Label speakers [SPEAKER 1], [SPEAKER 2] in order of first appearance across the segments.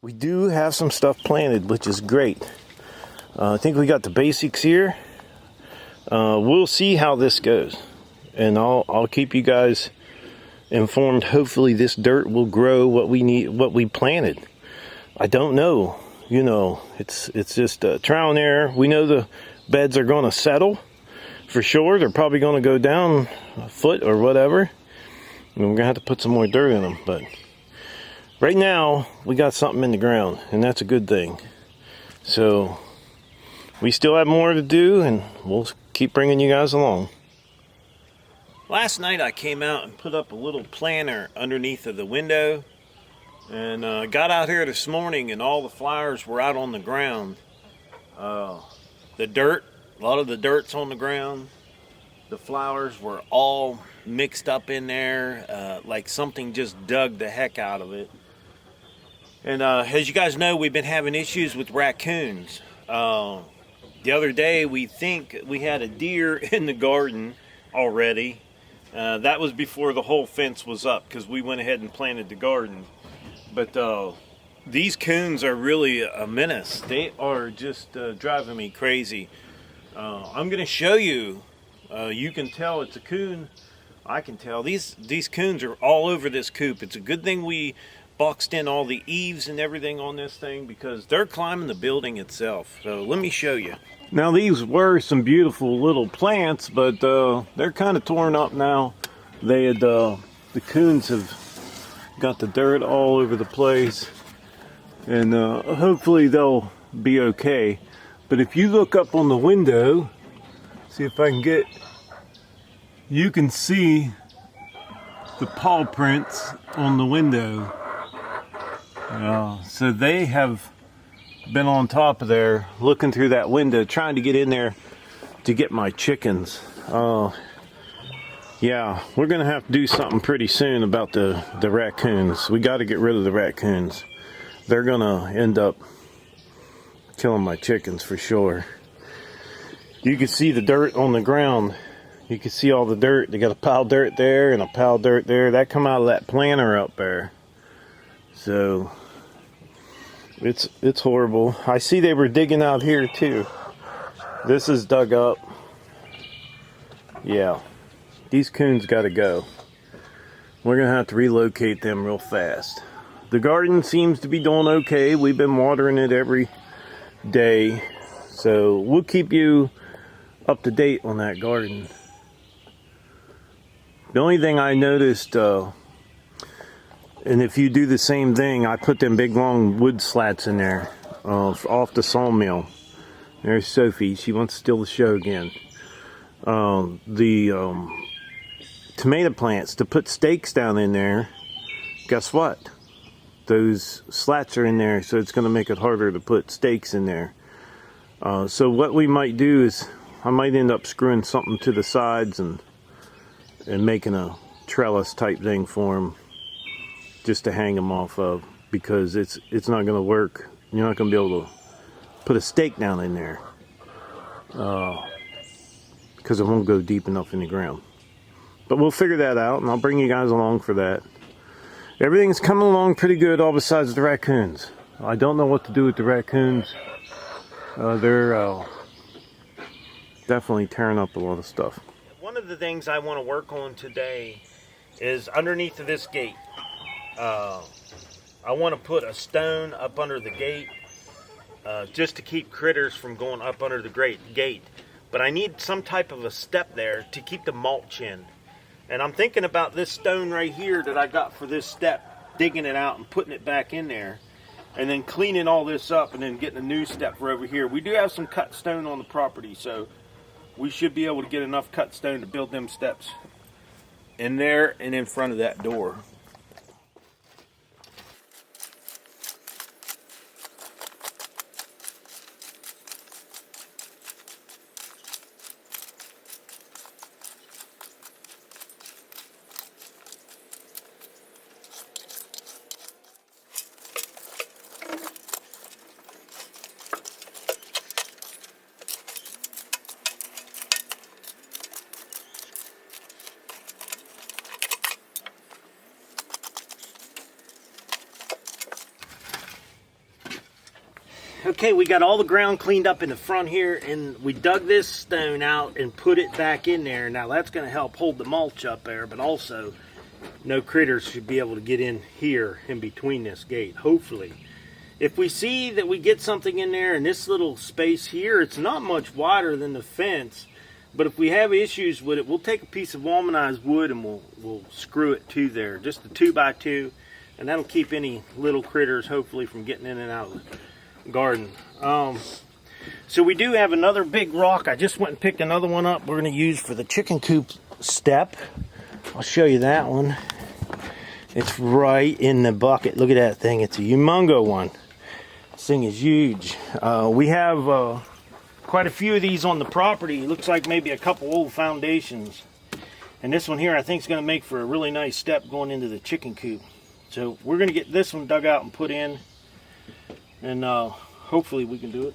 [SPEAKER 1] We do have some stuff planted, which is great. I think we got the basics here. We'll see how this goes, and I'll keep you guys informed. Hopefully this dirt will grow what we need, what we planted. I don't know, you know, it's just trial and error. We know the beds are going to settle for sure. They're probably going to go down a foot or whatever, and we're gonna have to put some more dirt in them. But right now we got something in the ground, and that's a good thing. So we still have more to do, and we'll keep bringing you guys along. Last night I came out and put up a little planter underneath of the window, and got out here this morning, and all the flowers were out on the ground. The dirt, a lot of the dirt's on the ground. The flowers were all mixed up in there, like something just dug the heck out of it. And as you guys know, we've been having issues with raccoons. The other day, we think we had a deer in the garden already. That was before the whole fence was up, because we went ahead and planted the garden. But these coons are really a menace. They are just driving me crazy. I'm going to show you. You can tell it's a coon. I can tell. These coons are all over this coop. It's a good thing we boxed in all the eaves and everything on this thing, because they're climbing the building itself. So let me show you. Now these were some beautiful little plants, but they're kind of torn up now. They had the coons have got the dirt all over the place, and hopefully they'll be okay. But if you look up on the window, see if I can get, you can see the paw prints on the window. So they have been on top of there, looking through that window, trying to get in there to get my chickens. Yeah, we're gonna have to do something pretty soon about the raccoons. We got to get rid of the raccoons. They're gonna end up killing my chickens for sure. You can see the dirt on the ground. You can see all the dirt. They got a pile of dirt there and a pile of dirt there. That come out of that planter up there. So it's horrible. I see they were digging out here too. This is dug up. Yeah, these coons got to go. We're gonna have to relocate them real fast. The garden seems to be doing okay. We've been watering it every day, so we'll keep you up to date on that garden. The only thing I noticed, and if you do the same thing, I put them big long wood slats in there off the sawmill. There's Sophie. She wants to steal the show again. The tomato plants, to put stakes down in there, guess what? Those slats are in there, so it's going to make it harder to put stakes in there. So what we might do is, I might end up screwing something to the sides and making a trellis type thing for them, just to hang them off of, because it's not going to work. You're not going to be able to put a stake down in there, because it won't go deep enough in the ground. But we'll figure that out, and I'll bring you guys along for that. Everything's coming along pretty good, all besides the raccoons. I don't know what to do with the raccoons. They're definitely tearing up a lot of stuff. One of the things I want to work on today is underneath of this gate. I want to put a stone up under the gate, just to keep critters from going up under the gate. But I need some type of a step there to keep the mulch in. And I'm thinking about this stone right here that I got for this step, digging it out and putting it back in there, and then cleaning all this up and then getting a new step for over here. We do have some cut stone on the property, so we should be able to get enough cut stone to build them steps in there and in front of that door. Okay, we got all the ground cleaned up in the front here, and we dug this stone out and put it back in there. Now that's going to help hold the mulch up there, but also no critters should be able to get in here in between this gate, hopefully. If we see that we get something in there in this little space here, it's not much wider than the fence, but if we have issues with it, we'll take a piece of womanized wood and we'll screw it to there, just a 2x2, and that'll keep any little critters hopefully from getting in and out of the garden. So we do have another big rock. I just went and picked another one up we're going to use for the chicken coop step. I'll show you that one. It's right in the bucket. Look at that thing. It's a humongo one. This thing is huge. We have quite a few of these on the property. It looks like maybe a couple old foundations. And this one here I think is going to make for a really nice step going into the chicken coop. So we're going to get this one dug out and put in. And hopefully we can do it.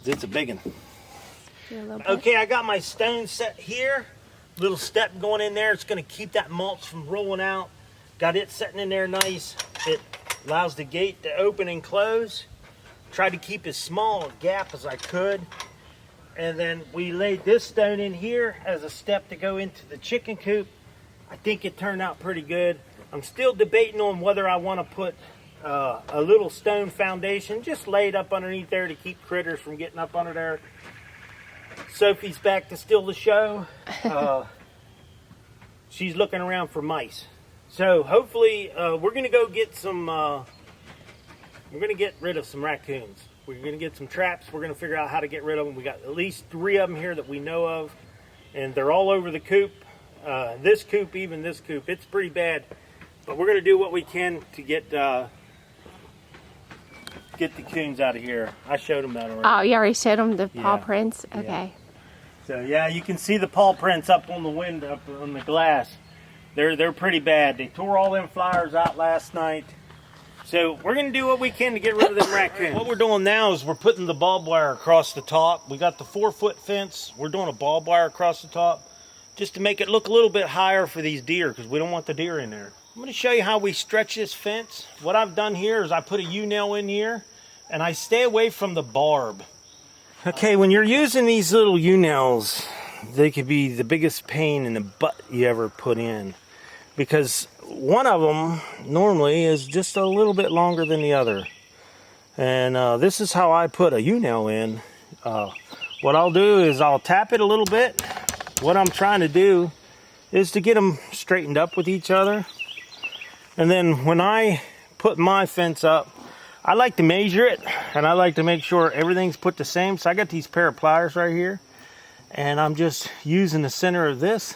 [SPEAKER 1] It's a big one. Okay, I got my stone set here. Little step going in there. It's going to keep that mulch from rolling out. Got it sitting in there nice. It allows the gate to open and close. Tried to keep as small a gap as I could. And then we laid this stone in here as a step to go into the chicken coop. I think it turned out pretty good. I'm still debating on whether I want to put a little stone foundation just laid up underneath there to keep critters from getting up under there. Sophie's back to steal the show. She's looking around for mice. So hopefully we're going to go get some, we're going to get rid of some raccoons. We're going to get some traps. We're going to figure out how to get rid of them. We got at least 3 of them here that we know of. And they're all over the coop. This coop, even this coop. It's pretty bad. But we're going to do what we can to get the coons out of here. I showed them that already.
[SPEAKER 2] Oh, you already showed them the paw prints? Okay.
[SPEAKER 1] Yeah. So yeah, you can see the paw prints up on the window, up on the glass. They're pretty bad. They tore all them flowers out last night. So we're going to do what we can to get rid of them raccoons. What we're doing now is we're putting the barbed wire across the top. We got the 4-foot fence. We're doing a barbed wire across the top just to make it look a little bit higher for these deer because we don't want the deer in there. I'm going to show you how we stretch this fence. What I've done here is I put a U-nail in here and I stay away from the barb. Okay, when you're using these little U-nails, they could be the biggest pain in the butt you ever put in because one of them normally is just a little bit longer than the other. And this is how I put a U-nail in. What I'll do is I'll tap it a little bit. What I'm trying to do is to get them straightened up with each other. And then when I put my fence up, I like to measure it and I like to make sure everything's put the same. So I got these pair of pliers right here and I'm just using the center of this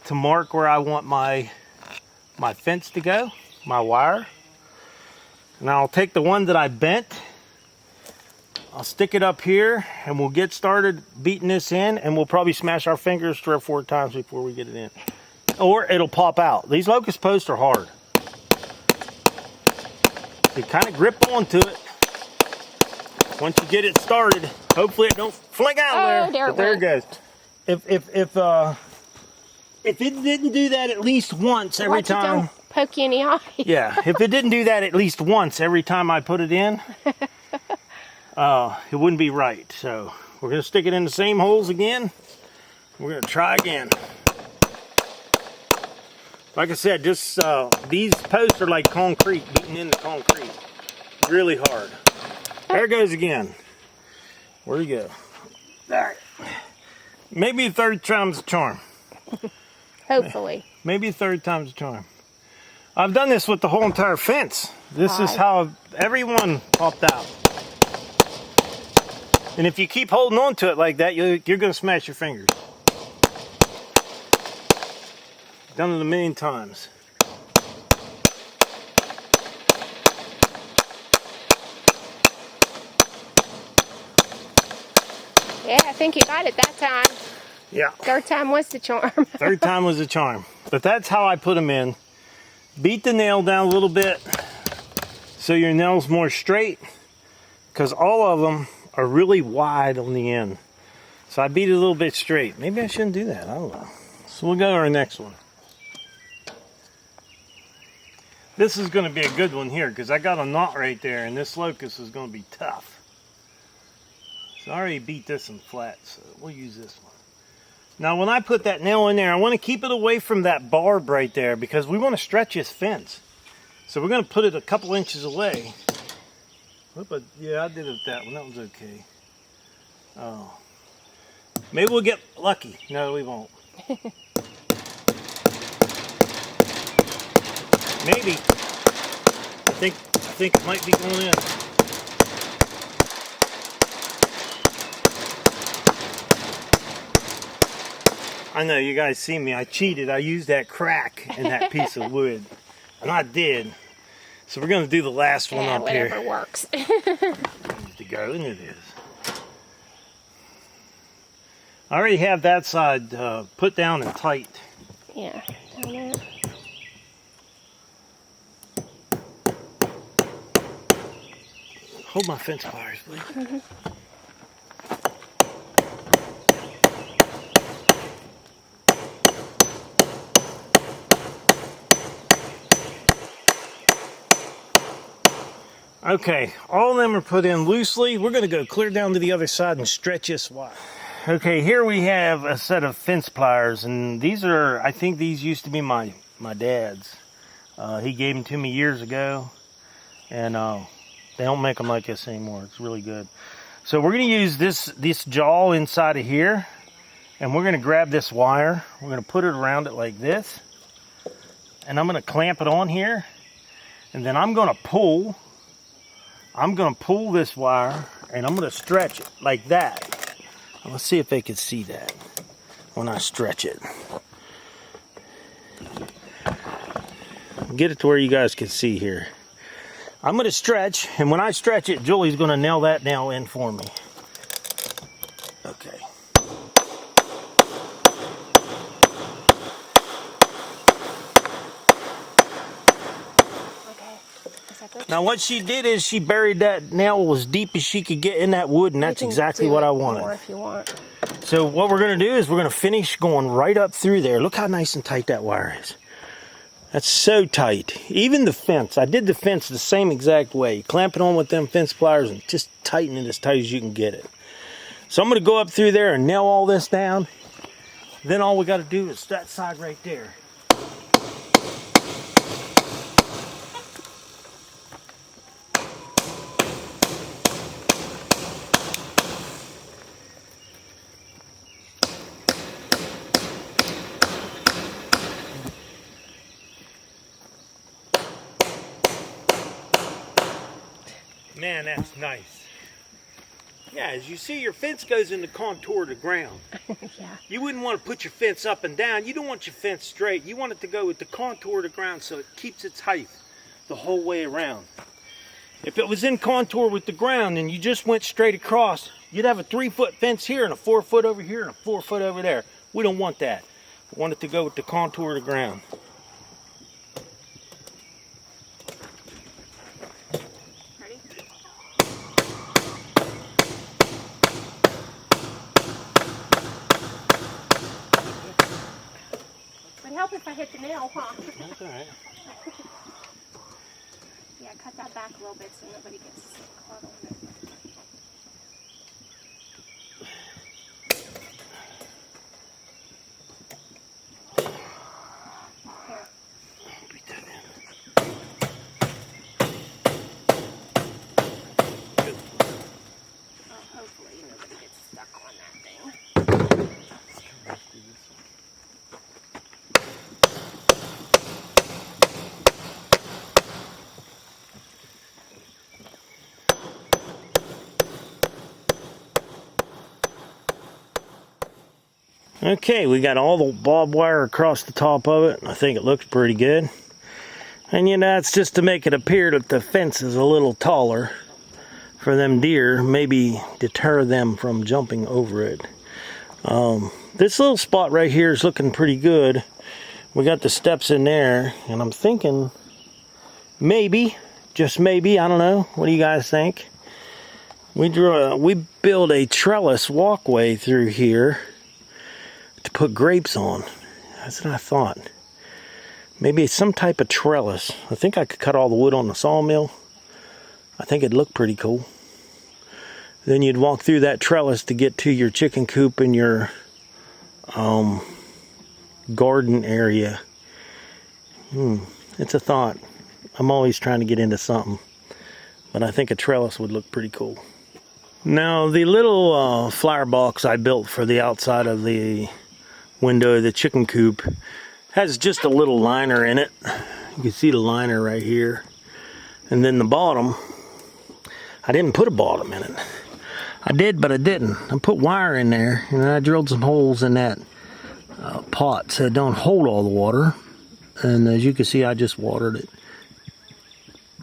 [SPEAKER 1] to mark where I want my fence to go, my wire. And I'll take the one that I bent, I'll stick it up here and we'll get started beating this in and we'll probably smash our fingers 3 or 4 times before we get it in. Or it'll pop out. These locust posts are hard. You kind of grip onto it. Once you get it started, hopefully it don't fling out there. But there it goes. If it didn't do that at least once every time.
[SPEAKER 2] It don't poke you in the eye.
[SPEAKER 1] Yeah, if it didn't do that at least once every time I put it in, it wouldn't be right. So we're going to stick it in the same holes again. We're going to try again. Like I said, just these posts are like concrete, beaten into concrete. Really hard. There it goes again. Where'd you go? All right. Maybe a 3rd time's a charm.
[SPEAKER 2] Hopefully.
[SPEAKER 1] Maybe a 3rd time's a charm. I've done this with the whole entire fence. This is how everyone popped out. And if you keep holding on to it like that, you're going to smash your fingers. Done it a million times.
[SPEAKER 2] Yeah, I think you got it that time.
[SPEAKER 1] Yeah.
[SPEAKER 2] 3rd time was the charm.
[SPEAKER 1] 3rd time was the charm. But that's how I put them in. Beat the nail down a little bit so your nail's more straight because all of them are really wide on the end. So I beat it a little bit straight. Maybe I shouldn't do that. I don't know. So we'll go to our next one. This is going to be a good one here because I got a knot right there, and this locust is going to be tough. So I already beat this one flat, so we'll use this one. Now when I put that nail in there, I want to keep it away from that barb right there because we want to stretch this fence. So we're going to put it a couple inches away. But yeah, I did it with that one. That was okay. Oh, maybe we'll get lucky. No, we won't. Maybe. I think it might be going in. I know you guys see me. I cheated. I used that crack in that piece of wood, and I did. So we're going to do the last one up here.
[SPEAKER 2] Whatever works.
[SPEAKER 1] To go, and it is. I already have that side put down and tight.
[SPEAKER 2] Yeah. Down there.
[SPEAKER 1] Hold my fence pliers, please.
[SPEAKER 2] Mm-hmm.
[SPEAKER 1] Okay, all of them are put in loosely. We're going to go clear down to the other side and stretch this wire. Okay, here we have a set of fence pliers, and these are, I think these used to be my dad's. He gave them to me years ago, and they don't make them like this anymore. It's really good. So we're going to use this jaw inside of here, and we're going to grab this wire. We're going to put it around it like this, and I'm going to clamp it on here, and then I'm going to pull this wire, and I'm going to stretch it like that. Let's see if they can see that when I stretch it. Get it to where you guys can see here. I'm going to stretch, and when I stretch it, Julie's going to nail that nail in for me. Okay. Now what she did is she buried that nail as deep as she could get in that wood, and that's exactly what I wanted.
[SPEAKER 2] More if you want.
[SPEAKER 1] So what we're going to do is we're going to finish going right up through there. Look how nice and tight that wire is. That's so tight. Even the fence. I did the fence the same exact way. Clamp it on with them fence pliers and just tighten it as tight as you can get it. So I'm going to go up through there and nail all this down. Then all we got to do is that side right there. Man, that's nice. Yeah, as you see, your fence goes in the contour of the ground.
[SPEAKER 2] Yeah.
[SPEAKER 1] You wouldn't want to put your fence up and down. You don't want your fence straight. You want it to go with the contour of the ground so it keeps its height the whole way around. If it was in contour with the ground and you just went straight across, you'd have a 3-foot fence here and a 4-foot over here and a 4-foot over there. We don't want that. We want it to go with the contour of the ground.
[SPEAKER 2] Help if I hit the nail, huh?
[SPEAKER 1] That's all right.
[SPEAKER 2] Yeah, cut that back a little bit so nobody gets caught on it. Here.
[SPEAKER 1] Beat that in. Good.
[SPEAKER 2] Oh, hopefully nobody gets stuck on that thing.
[SPEAKER 1] Okay, we got all the barbed wire across the top of it. I think it looks pretty good. And you know, it's just to make it appear that the fence is a little taller for them deer, maybe deter them from jumping over it. This little spot right here is looking pretty good. We got the steps in there, and I'm thinking maybe, just maybe, I don't know. What do you guys think? We built a trellis walkway through here to put grapes on. That's what I thought. Maybe it's some type of trellis. I think I could cut all the wood on the sawmill. I think it'd look pretty cool. Then you'd walk through that trellis to get to your chicken coop and your garden area. It's a thought. I'm always trying to get into something. But I think a trellis would look pretty cool. Now, the little flower box I built for the outside of the window of the chicken coop has just a little liner in it. You can see the liner right here. And then the bottom, I didn't put a bottom in it. I did, but I didn't. I put wire in there, and I drilled some holes in that pot so it don't hold all the water. And as you can see, I just watered it.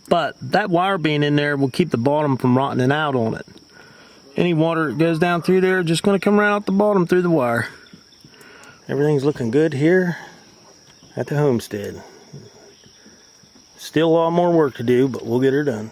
[SPEAKER 1] But that wire being in there will keep the bottom from rotting out on it. Any water that goes down through there just going to come right out the bottom through the wire. Everything's looking good here at the homestead. Still a lot more work to do, but we'll get her done.